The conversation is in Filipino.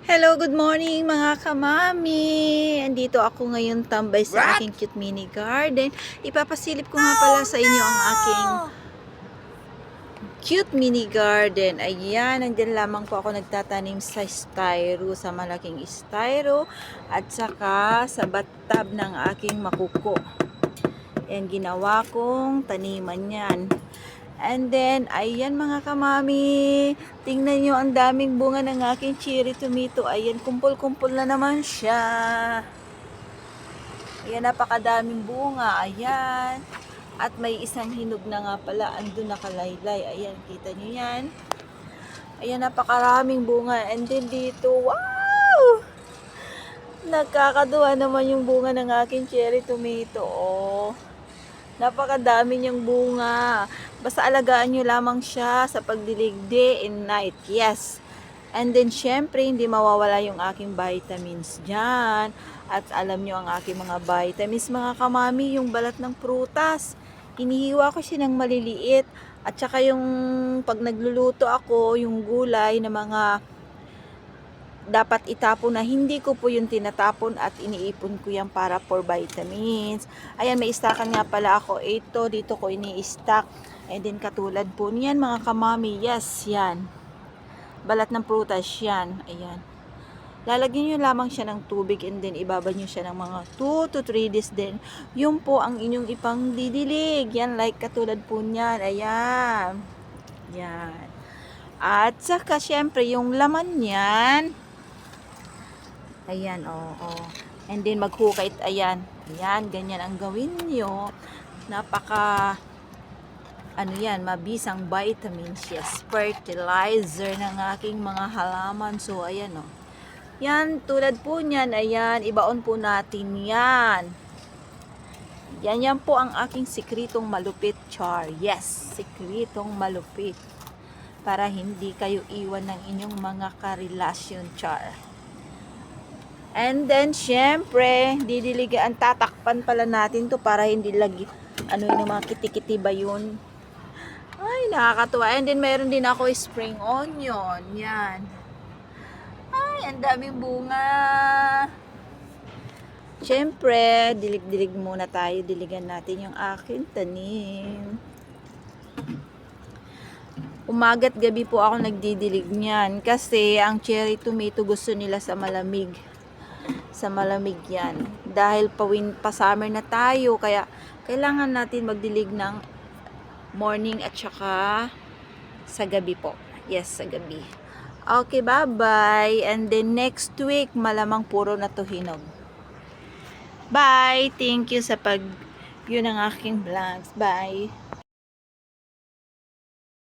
Hello, good morning mga kamami! Andito ako ngayon tambay sa aking cute mini garden. Ipapasilip ko nga pala sa inyo ang aking cute mini garden. Ayan, nandyan lamang po ako nagtatanim sa styro, sa malaking styro at saka sa bathtub ng aking makuko. Ayan, ginawa kong taniman yan. And then, ayan mga kamami, tingnan nyo ang daming bunga ng aking cherry tomato. Ayan, kumpul-kumpul na naman siya. Ayan, napakadaming bunga. Ayan. At may isang hinog na nga pala, andun nakalaylay. Ayan, kita nyo yan. Ayan, napakaraming bunga. And then dito, wow! Nakakaduwa naman yung bunga ng aking cherry tomato. Oh. Napakadami niyang bunga. Basta alagaan nyo lamang siya sa pagdilig day and night. Yes. And then, syempre, hindi mawawala yung aking vitamins dyan. At alam nyo ang aking mga vitamins, mga kamami, yung balat ng prutas. Inihiwa ko siya ng maliliit. At saka yung pag nagluluto ako, yung gulay na mga dapat itapon na hindi ko po yung tinatapon at iniipon ko yan para for vitamins. Ayan, may stockan nga pala ako. Ito, dito ko ini-stock. And then katulad po niyan mga kamami. Yes, yan. Balat ng prutas yan. Ayan. Lalagyan nyo lamang siya ng tubig and then ibabad nyo siya ng mga 2 to 3 days din. Yun po ang inyong ipang didilig. Yan, like katulad po niyan. Ayan. Yan. At saka syempre yung laman niyan. Ayan, oo. And then maghukay, ayan. Ayan, ganyan ang gawin nyo. Napaka, ano yan, mabisang vitamins. Yes, fertilizer ng aking mga halaman. So, ayan, o. Yan, tulad po niyan, ayan, ibaon po natin yan. Yan po ang aking sikretong malupit, char. Yes, sikretong malupit. Para hindi kayo iwan ng inyong mga karelasyon, char. And then, syempre, didiligan, tatakpan pala natin to para hindi lagi, ano yung mga kitikiti ba yun? Ay, nakakatuwa. And then, meron din ako spring onion. Yan. Ay, ang daming bunga. Syempre, dilig-dilig muna tayo. Diligan natin yung aking tanim. Umaga't gabi po ako nagdidilig niyan. Kasi, ang cherry tomato gusto nila sa malamig. Sa malamig yan. Dahil pa-summer na tayo, kaya kailangan natin magdilig ng morning at saka sa gabi po. Yes, sa gabi. Okay, bye-bye. And then next week, malamang puro na to hinog. Bye! Thank you sa pag-view ng aking vlogs. Bye!